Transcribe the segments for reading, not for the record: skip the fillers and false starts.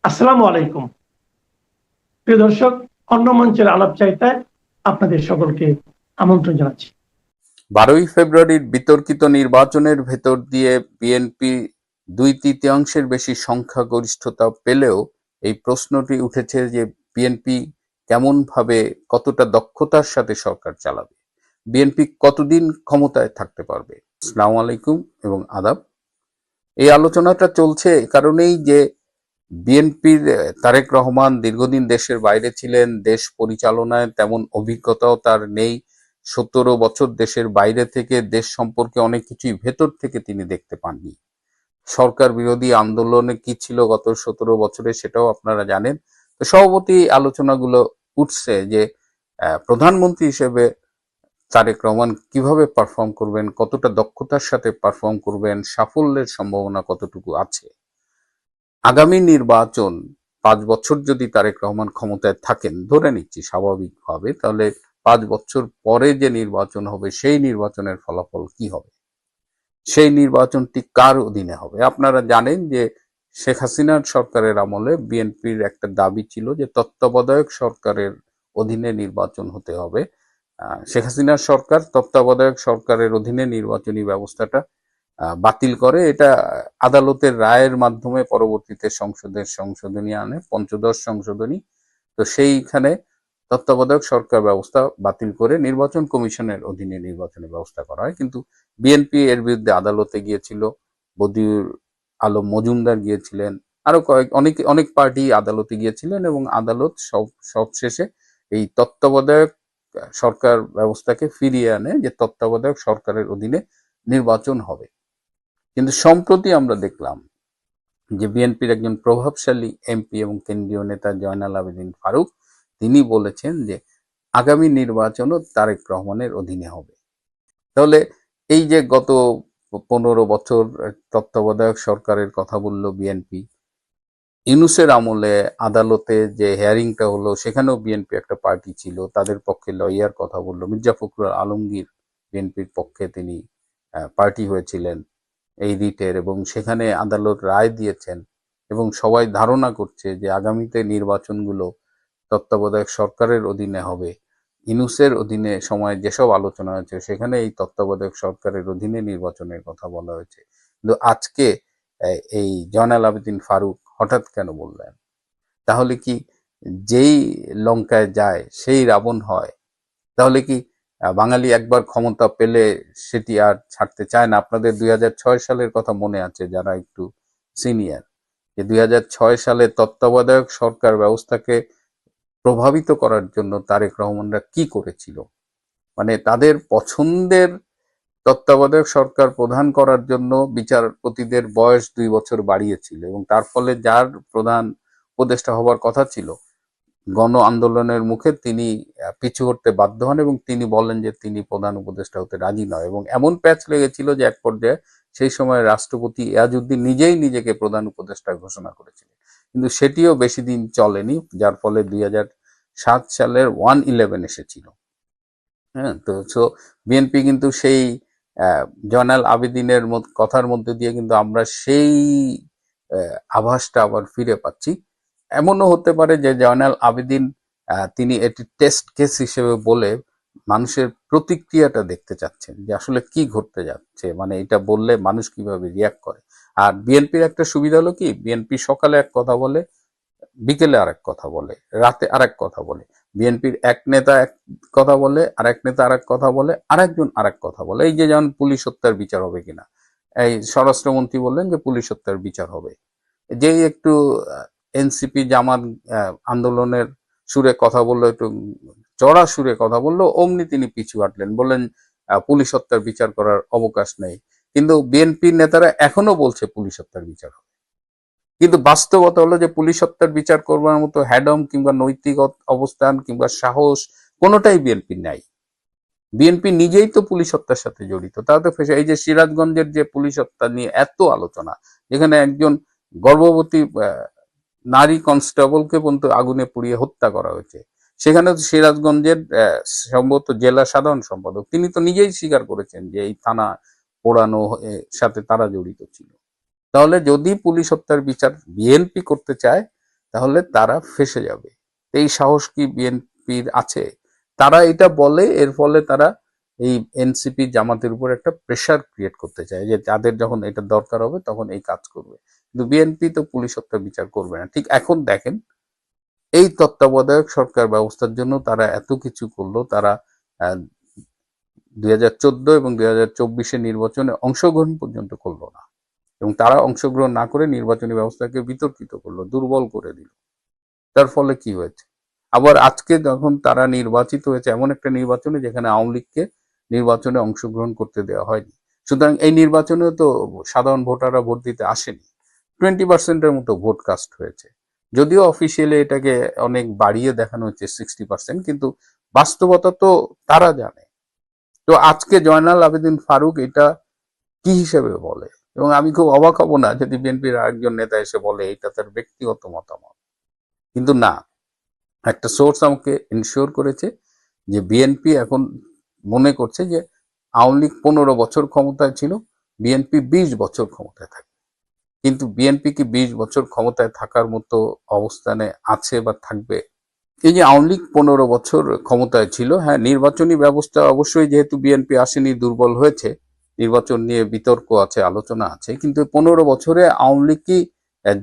আসসালামু আলাইকুম। প্রিয় দর্শক, অন্য মঞ্চের আলাপ চাইতায় আপনাদের সকলকে আমন্ত্রণ জানাচ্ছি। 12ই ফেব্রুয়ারির বিতর্কিত নির্বাচনের ভেতর দিয়ে বিএনপি 2/3 বেশি সংখ্যাগরিষ্ঠতা পেলেও এই প্রশ্নটি উঠেছে যে বিএনপি কেমনভাবে, কতটা দক্ষতার সাথে সরকার চালাবে, বিএনপি কতদিন ক্ষমতায় থাকতে পারবে। আসসালামু আলাইকুম এবং আদাব। এই আলোচনাটা চলছে এ কারণেই যে বিএনপির তারেক রহমান দীর্ঘদিন দেশের বাইরে ছিলেন, দেশ পরিচালনায় তেমন অভিজ্ঞতাও তার নেই। 17 বছর দেশের বাইরে থেকে দেশ সম্পর্কে অনেক কিছুই ভেতর থেকে তিনি দেখতে পাননি। সরকার বিরোধী আন্দোলনে কি ছিল গত 17 বছরে সেটাও আপনারা জানেন। তো সভাপতি আলোচনাগুলো উঠছে যে প্রধানমন্ত্রী হিসেবে তারেক রহমান কিভাবে পারফর্ম করবেন, কতটা দক্ষতার সাথে পারফর্ম করবেন, সাফল্যের সম্ভাবনা কতটুকু আছে। আগামী নির্বাচন 5 বছর যদি তারেক রহমান ক্ষমতায় থাকেন, ধরে নিচ্ছি স্বাভাবিকভাবে, তাহলে 5 বছর পরে যে নির্বাচন হবে সেই নির্বাচনের ফলাফল কি হবে, সেই নির্বাচনটি কার অধীনে হবে। আপনারা জানেন যে শেখ হাসিনার সরকারের আমলে বিএনপির একটা দাবি ছিল যে তত্ত্বাবধায়ক সরকারের অধীনে নির্বাচন হতে হবে। শেখ হাসিনার সরকার তত্ত্বাবধায়ক সরকারের অধীনে নির্বাচনী ব্যবস্থাটা বাতিল করে। এটা আদালতের রায়ের মাধ্যমে পরবর্তীতে সংসদের সংশোধনী আনে, পঞ্চদশ সংশোধনী। তো সেইখানে তত্ত্বাবধায়ক সরকার ব্যবস্থা বাতিল করে নির্বাচন কমিশনের অধীনে নির্বাচনের ব্যবস্থা করা হয়। কিন্তু বিএনপি এর বিরুদ্ধে আদালতে গিয়েছিল, বদিউল আলম মজুমদার গিয়েছিলেন, আরো অনেক পার্টি আদালতে গিয়েছিলেন এবং আদালত সবশেষে এই তত্ত্বাবধায়ক সরকার ব্যবস্থাকে ফিরিয়ে আনে, যে তত্ত্বাবধায়ক সরকারের অধীনে নির্বাচন হবে। কিন্তু সম্প্রতি আমরা দেখলাম যে বিএনপির একজন প্রভাবশালী এমপি এবং কেন্দ্রীয় নেতা জয়নাল আবেদীন ফারুক, তিনি বলেছেন যে আগামী নির্বাচনও তারেক রহমানের অধীনে হবে। তাহলে এই যে গত 15 বছর তত্ত্বাবধায়ক সরকারের কথা বলল বিএনপি, ইউনূসের আমলে আদালতে যে হিয়ারিংটা হলো সেখানেও বিএনপি একটা পার্টি ছিল, তাদের পক্ষে লয়ার কথা বলল, মির্জা ফখরুল আলমগীর বিএনপির পক্ষে তিনি পার্টি হয়েছিলেন এই রিটের, এবং সেখানে আদালত রায় দিয়েছেন এবং সবাই ধারণা করছে যে আগামীতে নির্বাচনগুলো তত্ত্বাবধায়ক সরকারের অধীনে হবে। ইউনূসের অধীনে সময় যেসব আলোচনা হয়েছে সেখানে এই তত্ত্বাবধায়ক সরকারের অধীনে নির্বাচনের কথা বলা হয়েছে। কিন্তু আজকে এই জয়নাল আবেদীন ফারুক হঠাৎ কেন বললেন? তাহলে কি যেই লঙ্কায় যায় সেই রাবণ হয়? তাহলে কি বাঙালি একবার ক্ষমতা পেলে সেটি আর ছাড়তে চায় না? আপনাদের 2006 সালের কথা মনে আছে যারা একটু সিনিয়র, যে 2006 সালে তত্ত্বাবধায়ক সরকার ব্যবস্থাকে প্রভাবিত করার জন্য তারেক রহমানরা কি করেছিল। মানে তাদের পছন্দের তত্ত্বাবধায়ক সরকার প্রধান করার জন্য বিচারপতিদের বয়স 2 বছর বাড়িয়েছিল এবং তার ফলে যার প্রধান উপদেষ্টা হবার কথা ছিল, গণ আন্দোলনের মুখে তিনি পিছু হটতে বাধ্য হন এবং তিনি বলেন যে তিনি প্রধান উপদেষ্টা হতে রাজি নয়, এবং এমন প্যাচ লেগেছিল যে এক পর্যায়ে সেই সময় রাষ্ট্রপতি ইয়াজউদ্দিন নিজেই নিজেকে প্রধান উপদেষ্টা ঘোষণা করেছিলেন। কিন্তু সেটিও বেশি দিন চলেনি, যার ফলে 2007 সালের 1/11 এসেছিল। হ্যাঁ, তো বিএনপি কিন্তু সেই জয়নাল আবেদিনের কথার মধ্যে দিয়ে কিন্তু আমরা সেই আভাসটা আবার ফিরে পাচ্ছি। এমনও হতে পারে যে জয়নাল আবেদিন তিনি এটি টেস্ট কেস হিসেবে বলে মানুষের প্রতিক্রিয়াটা দেখতে চাচ্ছেন যে আসলে কি ঘটতে যাচ্ছে, মানে এটা বললে মানুষ কিভাবে রিয়াক্ট করে। আর বিএনপির একটা সুবিধা হলো কি, বিএনপি সকালে এক কথা বলে, বিকেলে আরেক কথা বলে, রাতে আরেক কথা বলে। বিএনপির এক নেতা এক কথা বলে, আরেক নেতা আরেক কথা বলে, আরেকজন আরেক কথা বলে। এই যে যেমন পুলিশ হত্যার বিচার হবে কিনা, এই স্বরাষ্ট্রমন্ত্রী বললেন যে পুলিশ হত্যার বিচার হবে। যেই একটু এনসিপি জামাত আন্দোলনের সুরে কথা বললো, একটু চড়া সুরে কথা বললো, অমনি তিনি পিছু হাঁটলেন, বললেন পুলিশ হত্যার বিচার করার অবকাশ নেই। কিন্তু বিএনপির নেতারা এখনো বলছে পুলিশ হত্যার বিচার হবে। কিন্তু বাস্তবতা হলো যে পুলিশ হত্যার বিচার করবার মতো হ্যাডম কিংবা নৈতিক অবস্থান কিংবা সাহস কোনোটাই বিএনপির নাই। বিএনপি নিজেই তো পুলিশ হত্যার সাথে জড়িত। তারা তো এই যে সিরাজগঞ্জের যে পুলিশ হত্যা নিয়ে এত আলোচনা, যেখানে একজন গর্ভবতী নারী কনস্টেবলকে পর্যন্ত আগুনে পুড়িয়ে হত্যা করা হয়েছে, সেখানে তো সিরাজগঞ্জের সম্ভবত জেলা সাধারণ সম্পাদক তিনি তো নিজেই স্বীকার করেছেন যে এই থানা পোড়ানো সাথে তারা জড়িত ছিল। তাহলে যদি পুলিশ হত্যার বিচার বিএনপি করতে চায়, তাহলে তারা ফেঁসে যাবে। এই সাহস কি বিএনপির আছে? তারা এটা বলে, এর ফলে তারা এই এনসিপি জামাতের উপর একটা প্রেসার ক্রিয়েট করতে চায় যে তাদের যখন এটা দরকার হবে তখন এই কাজ করবে। কিন্তু বিএনপি তো পুলিশ হত্যা বিচার করবে না। ঠিক এখন দেখেন, এই তত্ত্বাবধায়ক সরকার ব্যবস্থার জন্য তারা এত কিছু করলো, তারা 2014 এবং 2024 নির্বাচনে অংশগ্রহণ পর্যন্ত করলো না, এবং তারা অংশগ্রহণ না করে নির্বাচনী ব্যবস্থাকে বিতর্কিত করলো, দুর্বল করে দিল। তার ফলে কি হয়েছে? আবার আজকে যখন তারা নির্বাচিত হয়েছে এমন একটা নির্বাচনে যেখানে আওয়ামী লীগকে নির্বাচনে অংশগ্রহণ করতে দেওয়া হয়নি, সুতরাং এই নির্বাচনে তো সাধারণ ভোটাররা ভোট দিতে আসেনি। 20%-এর মতো ভোট কাস্ট হয়েছে, যদিও অফিসিয়ালি এটাকে অনেক বাড়িয়ে দেখানো হচ্ছে 60%, কিন্তু বাস্তবতা তো তারা জানে। তো আজকে জয়নাল আবেদিন ফারুক এটা কি হিসেবে বলে, এবং আমি খুব অবাক হব না যদি বিএনপির আরেকজন নেতা এসে বলে এটা তার ব্যক্তিগত মতামত। কিন্তু না, একটা সোর্স আমাকে ইনশিওর করেছে যে বিএনপি এখন মনে করছে যে আওয়ামী লীগ 15 বছর ক্ষমতায় ছিল, বিএনপি 20 বছর ক্ষমতায় থাকে। কিন্তু বিএনপি কি 20 বছর ক্ষমতায় থাকার মতো অবস্থানে আছে বা থাকবে? এই যে আওয়ামী লীগ 15 বছর ক্ষমতায় ছিল, হ্যাঁ, নির্বাচনী ব্যবস্থা অবশ্যই যেহেতু বিএনপি আসেনি দুর্বল হয়েছে, নির্বাচন নিয়ে বিতর্ক আছে, আলোচনা আছে, কিন্তু 15 বছরে আওয়ামী লীগ কি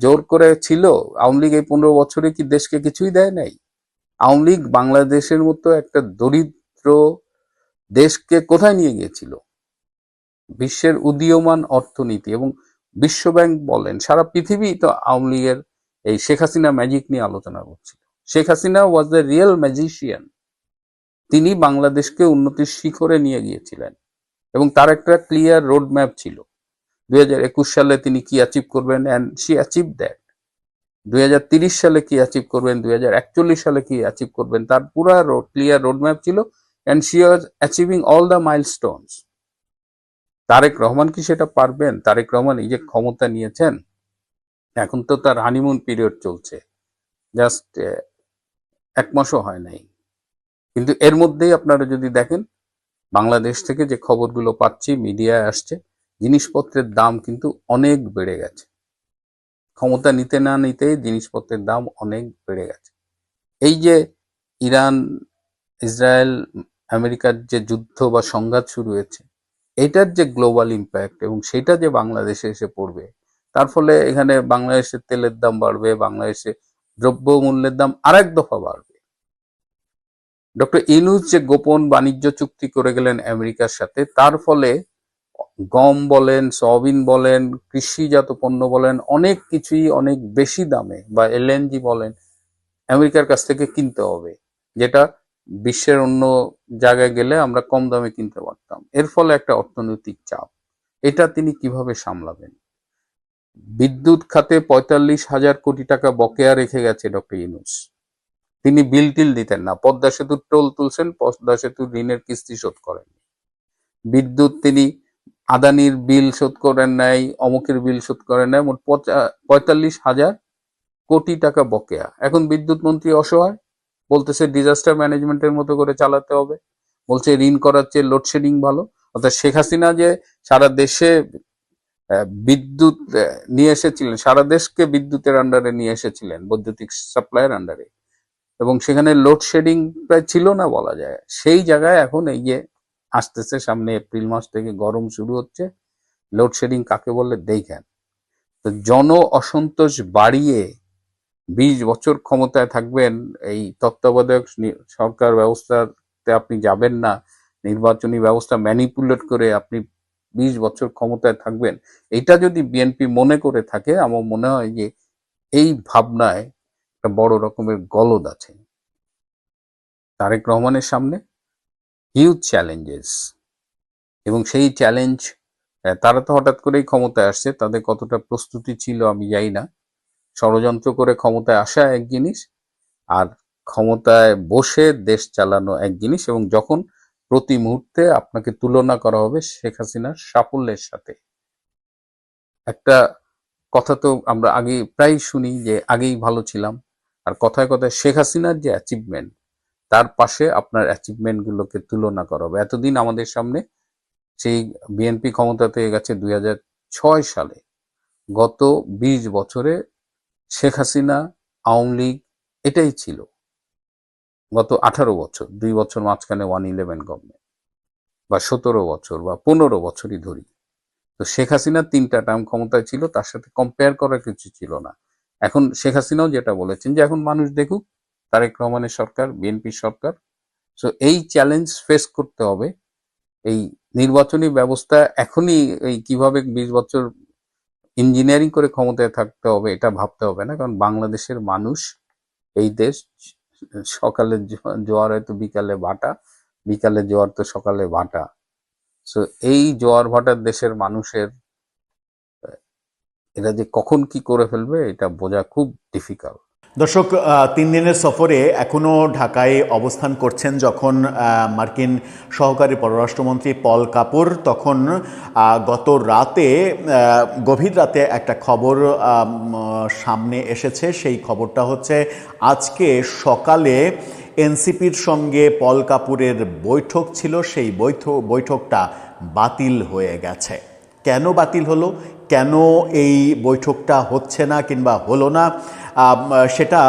জোর করে ছিল? আওয়ামী লীগ এই 15 বছরে কি দেশকে কিছুই দেয় নাই? আওয়ামী লীগ বাংলাদেশের মতো একটা দরিদ্র দেশকে কোথায় নিয়ে গিয়েছিল? বিশ্বের উদীয়মান অর্থনীতি, এবং বিশ্বব্যাংক বলেন সারা পৃথিবী তো আওয়ামী লীগের এই শেখ হাসিনা ম্যাজিক নিয়ে আলোচনা করছিল। Sheikh Hasina was the real magician. তিনি বাংলাদেশকে উন্নতির শিখরে নিয়ে গিয়েছিলেন, এবং তার একটা ক্লিয়ার রোড ম্যাপ ছিল 2021 সালে তিনি কি অ্যাচিভ করবেন, অ্যান্ড শি অ্যাচিভ দ্যাট। 2030 সালে কি অ্যাচিভ করবেন, 2041 সালে কি অ্যাচিভ করবেন, তার পুরা ক্লিয়ার রোড ম্যাপ ছিল, and she was achieving all the milestones. Tarique Rahman কি সেটা পারবেন? তারেক রহমান এই যে ক্ষমতা নিয়েছেন, এখন তো তার হানিমুন পিরিয়ড চলছে, জাস্ট 1 মাসও হয় নাই, কিন্তু এর মধ্যেই আপনারা যদি দেখেন বাংলাদেশ থেকে যে খবরগুলো পাচ্ছি, মিডিয়ায় আসছে, জিনিসপত্রের দাম কিন্তু অনেক বেড়ে গেছে। ক্ষমতা নিতে না নিতেই জিনিসপত্রের দাম অনেক বেড়ে গেছে। এই যে ইরান, ইসরায়েল, আমেরিকার যে যুদ্ধ বা সংঘাত শুরু হয়েছে, এটার যে গ্লোবাল ইম্প্যাক্ট এবং সেটা যে বাংলাদেশে এসে পড়বে, তার ফলে এখানে বাংলাদেশের তেলের দাম বাড়বে, বাংলাদেশে দ্রব্য মূল্যের দাম আরেক দফা বাড়বে। ডক্টর ইউনূস যে গোপন বাণিজ্য চুক্তি করে গেলেন আমেরিকার সাথে, তার ফলে গম বলেন, সয়াবিন বলেন, কৃষিজাত পণ্য বলেন, অনেক কিছুই অনেক বেশি দামে, বা এলএনজি বলেন, আমেরিকার কাছ থেকে কিনতে হবে, যেটা বিশ্বের অন্য জায়গায় গেলে আমরা কম দামে কিনতে পারতাম। এর ফলে একটা অর্থনৈতিক চাপ, এটা তিনি কিভাবে সামলাবেন? বিদ্যুৎ খাতে 45,000 কোটি টাকা বকেয়া রেখে গেছে ডক্টর ইউনূস। তিনি বিল টিল দিতেন না, পদ্মা সেতুর টোল তুলছেন, পদ্মা সেতুর ঋণের কিস্তি শোধ করেন। বিদ্যুৎ তিনি আদানির বিল শোধ করেন নাই, অমুকের বিল শোধ করেন নাই, মোট 45,000 কোটি টাকা বকেয়া। এখন বিদ্যুৎ মন্ত্রী অসহায়, বলতেছে ডিজাস্টার ম্যানেজমেন্টের মতো করে চালাতে হবে, বলছে ঋণ করার চেয়ে লোডশেডিং ভালো। অর্থাৎ শেখ হাসিনা যে সারা দেশে বিদ্যুৎ নিয়ে এসেছিলেন, সারা দেশকে বিদ্যুতের আন্ডারে নিয়ে এসেছিলেন, বৈদ্যুতিক সাপ্লাইয়ের আন্ডারে, এবং সেখানে লোডশেডিং প্রায় ছিল না বলা যায়। সেই জায়গায় এখন এই যে আসতেছে সামনে এপ্রিল মাস থেকে গরম শুরু হচ্ছে, লোডশেডিং কাকে বলে দেখেন। তো জন অসন্তোষ বাড়িয়ে 20 বছর ক্ষমতায় থাকবেন, এই তত্ত্বাবধায়ক সরকার ব্যবস্থাতে আপনি যাবেন না, নির্বাচনী ব্যবস্থা ম্যানিপুলেট করে আপনি 20 বছর ক্ষমতায় থাকবেন, এটা যদি বিএনপি মনে করে থাকে, আমার মনে হয় যে এই ভাবনায় একটা বড় রকমের গলদ আছে। তারেক রহমানের সামনে হিউজ চ্যালেঞ্জেস, এবং সেই চ্যালেঞ্জ, তারা তো হঠাৎ করেই ক্ষমতায় আসছে, তাদের কতটা প্রস্তুতি ছিল আমি জানি না। ষড়যন্ত্র করে ক্ষমতায় আসা এক জিনিস, আর ক্ষমতায় বসে দেশ চালানো এক জিনিস, এবং যখন প্রতি মুহূর্তে আপনাকে তুলনা করা হবে শেখ হাসিনার সাফল্যের সাথে। একটা কথা তো আমরা আগে প্রায় শুনি যে আগেই ভালো ছিলাম, আর কথায় কথায় শেখ হাসিনার যে অ্যাচিভমেন্ট, তার পাশে আপনার অ্যাচিভমেন্ট গুলোকে তুলনা করা হবে। এতদিন আমাদের সামনে সেই বিএনপি ক্ষমতাতে গেছে 2006 সালে, গত 20 বছরে শেখ হাসিনা আওয়ামী লীগ, এটাই ছিল গত 18 বছর, 2 বছর মাঝখানে 111 গভর্নমেন্ট, বা 17 বছর বা 15 বছরই ধরি। তো শেখ হাসিনা 3টা টার্ম ক্ষমতায় ছিল, তার সাথে কম্পেয়ার করার কিছু ছিল না। এখন শেখ হাসিনাও যেটা বলেছেন যে এখন মানুষ দেখুক তারেক রহমানের সরকার, বিএনপির সরকার। সো এই চ্যালেঞ্জ ফেস করতে হবে। এই নির্বাচনী ব্যবস্থা এখনই এই কিভাবে 20 বছর ইঞ্জিনিয়ারিং করে ক্ষমতায় থাকতে হবে এটা ভাবতে হবে না, কারণ বাংলাদেশের মানুষ, এই দেশ, সকালে জোয়ার হয়তো বিকালে ভাটা, বিকালে জোয়ার তো সকালে ভাটা। সো এই জোয়ার ভাটার দেশের মানুষের এরা যে কখন কি করে ফেলবে এটা বোঝা খুব ডিফিকাল্ট। দর্শক, 3 দিনের সফরে এখনও ঢাকায় অবস্থান করছেন যখন মার্কিন সহকারী পররাষ্ট্রমন্ত্রী পল কাপুর, তখন গত রাতে, গভীর রাতে একটা খবর সামনে এসেছে। সেই খবরটা হচ্ছে আজকে সকালে এনসিপির সঙ্গে পল কাপুরের বৈঠক ছিল, সেই বৈঠকটা বাতিল হয়ে গেছে। কেন বাতিল হলো, কেন এই বৈঠকটা হচ্ছে না কিংবা হলো না, সেটা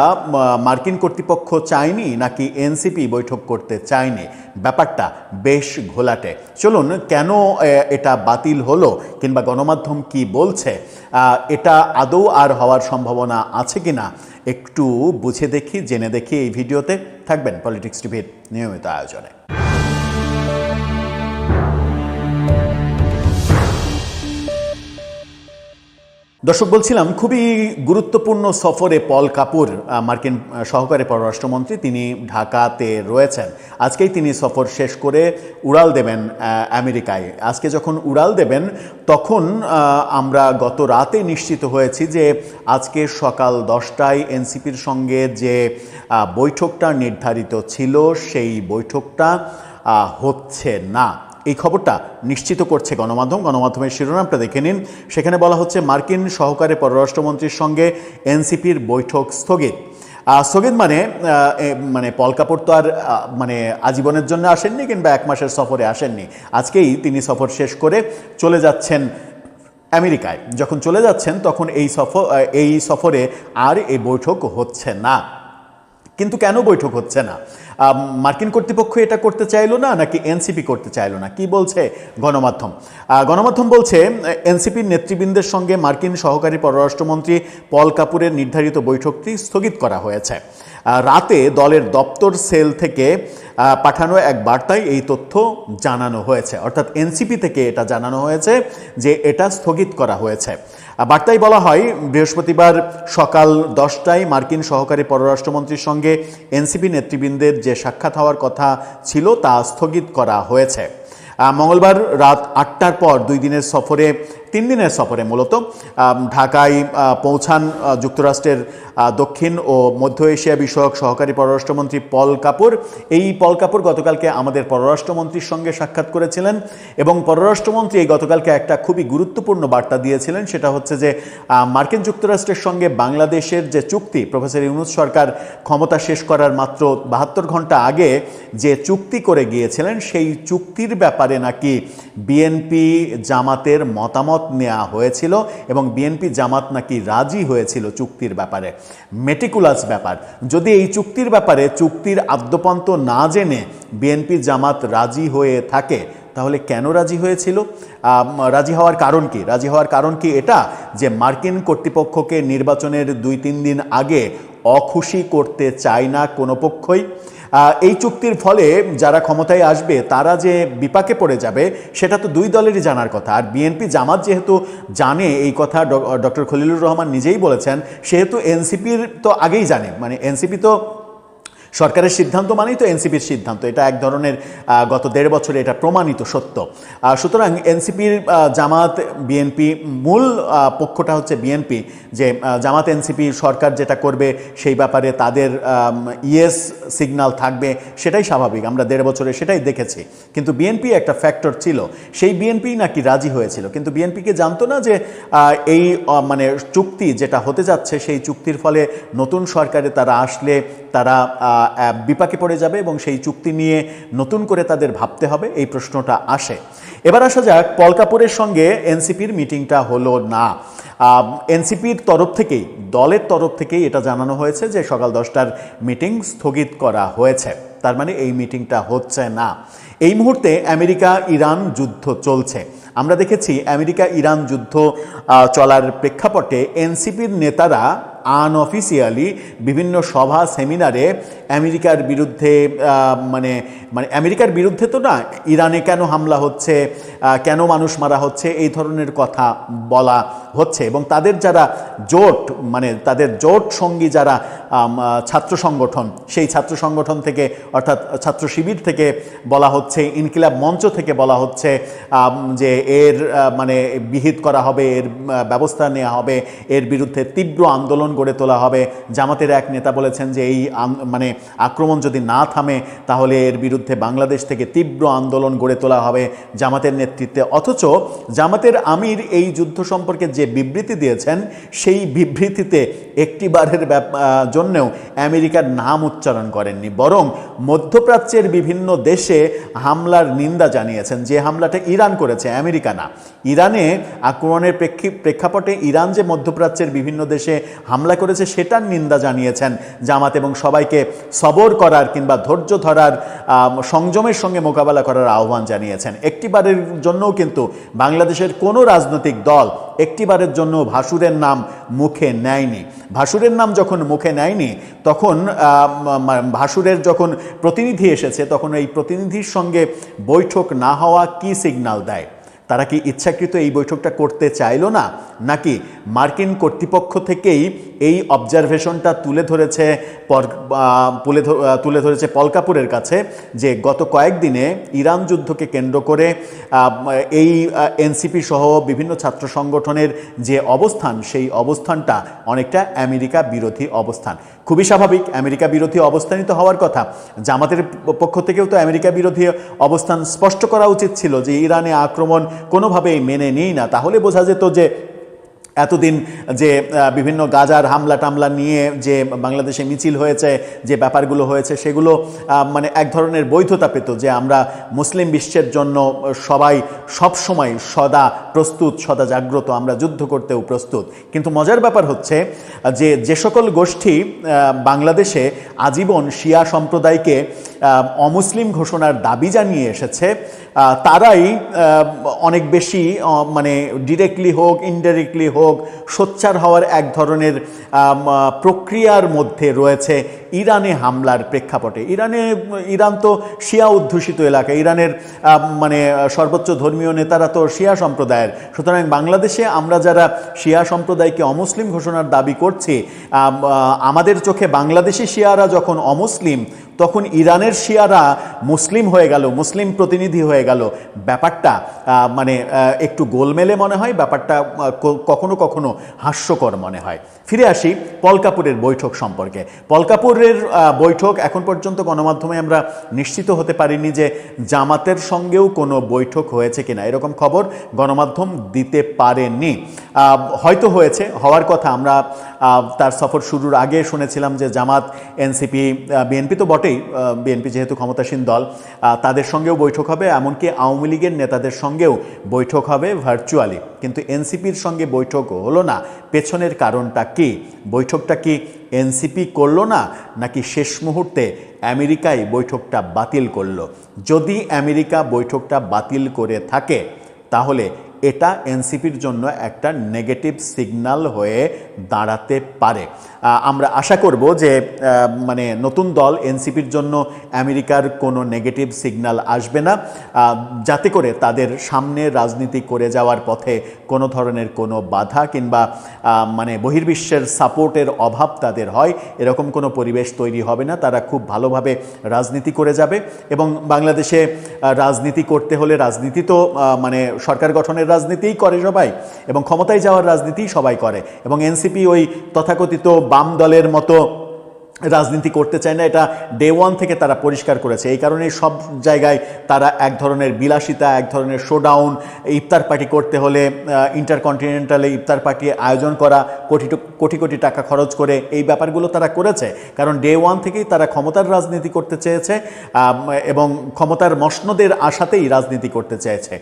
মার্কিন কর্তৃপক্ষ চায়নি নাকি এনসিপি বৈঠক করতে চায়নি, ব্যাপারটা বেশ ঘোলাটে। চলুন, কেন এটা বাতিল হলো কিংবা গণমাধ্যম কি বলছে, এটা আদৌ আর হওয়ার সম্ভাবনা আছে কিনা একটু বুঝে দেখি, জেনে দেখি এই ভিডিওতে। থাকবেন পলিটিক্স টিভির নিয়মিত আয়োজনে। দর্শক, বলছিলাম খুবই গুরুত্বপূর্ণ সফরে পল কাপুর, মার্কিন সহকারী পররাষ্ট্রমন্ত্রী, তিনি ঢাকাতে রয়েছেন। আজকেই তিনি সফর শেষ করে উড়াল দেবেন আমেরিকায়। আজকে যখন উড়াল দেবেন তখন আমরা গত রাতে নিশ্চিত হয়েছি যে আজকে সকাল 10টায় এনসিপির সঙ্গে যে বৈঠকটা নির্ধারিত ছিল সেই বৈঠকটা হচ্ছে না। এই খবরটা নিশ্চিত করছে গণমাধ্যমের শিরোনামটা দেখে নিন। সেখানে বলা হচ্ছে মার্কিন সহকারী পররাষ্ট্রমন্ত্রীর সঙ্গে এনসিপির বৈঠক স্থগিত। স্থগিত মানে পল কাপুর তো আর মানে আজীবনের জন্য আসেননি কিংবা 1 মাসের সফরে আসেননি। আজকেই তিনি সফর শেষ করে চলে যাচ্ছেন আমেরিকায়। যখন চলে যাচ্ছেন তখন এই সফরে আর এই বৈঠক হচ্ছে না। কিন্তু কেন বৈঠক হচ্ছে না? মার্কিন কর্তৃপক্ষ এটা করতে চাইলো না নাকি এনসিপি করতে চাইলো না, কি বলছে গণমাধ্যম বলছে এনসিপির নেতৃবৃন্দের সঙ্গে মার্কিন সহকারী পররাষ্ট্রমন্ত্রী পল কাপুরের নির্ধারিত বৈঠকটি স্থগিত করা হয়েছে। রাতে দলের দপ্তর সেল থেকে পাঠানো এক বার্তায় এই তথ্য জানানো হয়েছে, অর্থাৎ এনসিপি থেকে এটা জানানো হয়েছে যে এটা স্থগিত করা হয়েছে। বার্তায় বলা হয় বৃহস্পতিবার সকাল 10টায় মার্কিন সহকারী পররাষ্ট্রমন্ত্রীর সঙ্গে এনসিপি নেতৃবৃন্দের যে সাক্ষাৎ হওয়ার কথা ছিল তা স্থগিত করা হয়েছে। মঙ্গলবার রাত 8টার পর 3 দিনের সফরে মূলত ঢাকায় পৌঁছান যুক্তরাষ্ট্রের দক্ষিণ ও মধ্য এশিয়া বিষয়ক সহকারী পররাষ্ট্রমন্ত্রী পল কাপুর। এই পল কাপুর গতকালকে আমাদের পররাষ্ট্রমন্ত্রীর সঙ্গে সাক্ষাৎ করেছিলেন এবং পররাষ্ট্রমন্ত্রী এই গতকালকে একটা খুবই গুরুত্বপূর্ণ বার্তা দিয়েছিলেন। সেটা হচ্ছে যে মার্কিন যুক্তরাষ্ট্রের সঙ্গে বাংলাদেশের যে চুক্তি, প্রফেসর ইউনূস সরকার ক্ষমতা শেষ করার মাত্র 72 ঘন্টা আগে যে চুক্তি করে গিয়েছিলেন, সেই চুক্তির ব্যাপারে নাকি বিএনপি জামাতের মতামত নেওয়া হয়েছিল এবং বিএনপি জামাত নাকি রাজি হয়েছিল চুক্তির ব্যাপারে। মেটিকুলাস ব্যাপার। যদি এই চুক্তির ব্যাপারে চুক্তির আদ্যোপান্ত না জেনে বিএনপি জামাত রাজি হয়ে থাকে, তাহলে কেন রাজি হয়েছিল? রাজি হওয়ার কারণ কি এটা যে মার্কিন কর্তৃপক্ষকে নির্বাচনের 2-3 দিন আগে অখুশি করতে চায় না কোনো পক্ষই। এই চুক্তির ফলে যারা ক্ষমতায় আসবে তারা যে বিপাকে পড়ে যাবে সেটা তো দুই দলেরই জানার কথা। আর বিএনপি জামাত যেহেতু জানে এই কথা, ডক্টর খলিলুর রহমান নিজেই বলেছেন, সেহেতু এনসিপির তো আগেই জানে। মানে এনসিপি তো সরকারের সিদ্ধান্ত মানেই তো এনসিপির সিদ্ধান্ত, এটা এক ধরনের গত 1.5 বছরে এটা প্রমাণিত সত্য। সুতরাং এনসিপির জামাত বিএনপি, মূল পক্ষটা হচ্ছে বিএনপি, যে জামাত এনসিপি সরকার যেটা করবে সেই ব্যাপারে তাদের ইয়েস সিগন্যাল থাকবে, সেটাই স্বাভাবিক, আমরা 1.5 বছরে সেটাই দেখেছি। কিন্তু বিএনপি একটা ফ্যাক্টর ছিল, সেই বিএনপি নাকি রাজি হয়েছিল, কিন্তু বিএনপিকে জানতো না যে এই মানে চুক্তি যেটা হতে যাচ্ছে সেই চুক্তির ফলে নতুন সরকারে তারা আসলে তারা বিপাকে পড়ে যাবে এবং সেই চুক্তি নিয়ে নতুন করে তাদের ভাবতে হবে, এই প্রশ্নটা আসে। এবার আসা যাক, পল কাপুরের সঙ্গে এনসিপির মিটিংটা হলো না। এনসিপির তরফ থেকেই, দলের তরফ থেকেই এটা জানানো হয়েছে যে সকাল 10টার মিটিং স্থগিত করা হয়েছে। তার মানে এই মিটিংটা হচ্ছে না। এই মুহূর্তে আমেরিকা ইরান যুদ্ধ চলছে। আমরা দেখেছি আমেরিকা ইরান যুদ্ধ চলার প্রেক্ষাপটে এনসিপির নেতারা আনঅফিসিয়ালি বিভিন্ন সভা সেমিনারে আমেরিকার বিরুদ্ধে মানে আমেরিকার বিরুদ্ধে তো না, ইরানে কেন হামলা হচ্ছে, কেন মানুষ মারা হচ্ছে, এই ধরনের কথা বলা হচ্ছে। এবং তাদের যারা জোট, তাদের জোট সঙ্গী যারা ছাত্র সংগঠন, সেই ছাত্র সংগঠন থেকে অর্থাৎ ছাত্র শিবির থেকে বলা হচ্ছে, ইনকিলাব মঞ্চ থেকে বলা হচ্ছে যে এর বিহিত করা হবে, এর ব্যবস্থা নেওয়া হবে, এর বিরুদ্ধে তীব্র আন্দোলন গড়ে তোলা হবে। জামাতের এক নেতা বলেছেন যে এই আক্রমণ যদি না থামে তাহলে এর বিরুদ্ধে বাংলাদেশ থেকে তীব্র আন্দোলন গড়ে তোলা হবে জামাতের নেতৃত্বে। অথচ জামাতের আমির এই যুদ্ধ সম্পর্কে যে বিবৃতি দিয়েছেন, সেই বিবৃতিতে একটিবারের জন্যেও আমেরিকার নাম উচ্চারণ করেননি, বরং মধ্যপ্রাচ্যের বিভিন্ন দেশে হামলার নিন্দা জানিয়েছেন। যে হামলাটা ইরান করেছে, আমেরিকা না। ইরানে আক্রমণের প্রেক্ষাপটে ইরান যে মধ্যপ্রাচ্যের বিভিন্ন দেশে হামলা করেছে সেটার নিন্দা জানিয়েছেন জামাত, এবং সবাইকে সবর করার কিংবা ধৈর্য ধরার, সংযমের সঙ্গে মোকাবেলা করার আহ্বান জানিয়েছেন। একটিবারের জন্যও কিন্তু বাংলাদেশের কোনো রাজনৈতিক দল একটিবারের জন্য ভাসুরের নাম মুখে নেয়নি। ভাসুরের নাম যখন মুখে নেয়নি, তখন ভাসুরের যখন প্রতিনিধি এসেছে, তখন এই প্রতিনিধির সঙ্গে বৈঠক না হওয়া কি সিগন্যাল দেয়? তারা কি ইচ্ছাকৃত এই বৈঠকটা করতে চাইলো না, নাকি মার্কিন কর্তৃপক্ষ থেকেই এই অবজারভেশনটা তুলে ধরেছে পল কাপুরের কাছে যে গত কয়েকদিনে ইরান যুদ্ধকে কেন্দ্র করে এই এনসিপি সহ বিভিন্ন ছাত্র সংগঠনের যে অবস্থান, সেই অবস্থানটা অনেকটা আমেরিকা বিরোধী অবস্থান। খুবই স্বাভাবিক, আমেরিকা বিরোধী অবস্থানই তো হওয়ার কথা। জামাতের পক্ষ থেকেও তো আমেরিকা বিরোধী অবস্থান স্পষ্ট করা উচিত ছিল যে ইরানে আক্রমণ কোনোভাবেই মেনে নেই না। তাহলে বোঝা যেত যে এতদিন যে বিভিন্ন গাজার হামলা টামলা নিয়ে যে বাংলাদেশে মিছিল হয়েছে, যে ব্যাপারগুলো হয়েছে, সেগুলো এক ধরনের বৈধতা পেত, যে আমরা মুসলিম বিশ্বের জন্য সবাই সবসময় সদা প্রস্তুত, সদা জাগ্রত, আমরা যুদ্ধ করতেও প্রস্তুত। কিন্তু মজার ব্যাপার হচ্ছে যে সকল গোষ্ঠী বাংলাদেশে আজীবন শিয়া সম্প্রদায়কে অমুসলিম ঘোষণার দাবি জানিয়ে এসেছে, তারাই অনেক বেশি ডিরেক্টলি হোক ইনডাইরেক্টলি হোক সোচ্চার হওয়ার এক ধরনের প্রক্রিয়ার মধ্যে রয়েছে ইরানে হামলার প্রেক্ষাপটে। ইরান তো শিয়া অধ্যুষিত এলাকা, ইরানের সর্বোচ্চ ধর্মীয় নেতারা তো শিয়া সম্প্রদায়ের। সুতরাং বাংলাদেশে আমরা যারা শিয়া সম্প্রদায়কে অমুসলিম ঘোষণার দাবি করছি, আমাদের চোখে বাংলাদেশি শিয়ারা যখন অমুসলিম, তখন ইরানের শিয়ারা মুসলিম হয়ে গেল, মুসলিম প্রতিনিধি হয়ে গেল। ব্যাপারটা একটু গোলমেলে মনে হয়, ব্যাপারটা কখনো কখনো হাস্যকর মনে হয়। ফিরে আসি পল কাপুরের বৈঠক সম্পর্কে। পল কাপুরের বৈঠক এখন পর্যন্ত গণমাধ্যমে আমরা নিশ্চিত হতে পারিনি যে জামাতের সঙ্গেও কোনো বৈঠক হয়েছে কিনা, এরকম খবর গণমাধ্যম দিতে পারেনি। হয়তো হয়েছে, হওয়ার কথা। আমরা তার সফর শুরুর আগে শুনেছিলাম যে জামাত, এনসিপি, বিএনপি তো বটেই, বিএনপি যেহেতু ক্ষমতাসীন দল, তাদের সঙ্গেও বৈঠক হবে, এমনকি আওয়ামী লীগের নেতাদের সঙ্গেও বৈঠক হবে ভার্চুয়ালি। কিন্তু এনসিপির সঙ্গে বৈঠক হলো না। পেছনের কারণটা কি? বৈঠকটা কি এনসিপি করলো না, নাকি শেষ মুহূর্তে আমেরিকাই বৈঠকটা বাতিল করলো? যদি আমেরিকা বৈঠকটা বাতিল করে থাকে, তাহলে এটা এনসিপির জন্য একটা নেগেটিভ সিগন্যাল হয়ে দাঁড়াতে পারে। আমরা আশা করব যে নতুন দল এনসিপির জন্য আমেরিকার কোনো নেগেটিভ সিগন্যাল আসবে না, যাতে করে তাদের সামনে রাজনীতি করে যাওয়ার পথে কোনো ধরনের কোনো বাধা কিংবা বহির্বিশ্বের সাপোর্টের অভাব তাদের হয়, এরকম কোনো পরিবেশ তৈরি হবে না। তারা খুব ভালোভাবে রাজনীতি করে যাবে। এবং বাংলাদেশে রাজনীতি করতে হলে, রাজনীতি তো সরকার গঠনের রাজনীতিই করে সবাই, এবং ক্ষমতায় যাওয়ার রাজনীতিই সবাই করে। এবং এনসিপি ওই তথাকথিত বাম দলের মতো রাজনীতি করতে চায় না, এটা ডে ওয়ান থেকে তারা পরিষ্কার করেছে। এই কারণেই সব জায়গায় তারা এক ধরনের বিলাসিতা, এক ধরনের শোডাউন, ইফতার পার্টি করতে হলে ইন্টারকন্টিনেন্টালে ইফতার পার্টি আয়োজন করা, কোটি কোটি টাকা খরচ করে, এই ব্যাপারগুলো তারা করেছে। কারণ ডে ওয়ান থেকেই তারা ক্ষমতার রাজনীতি করতে চেয়েছে এবং ক্ষমতার মসনদের আশাতেই রাজনীতি করতে চেয়েছে।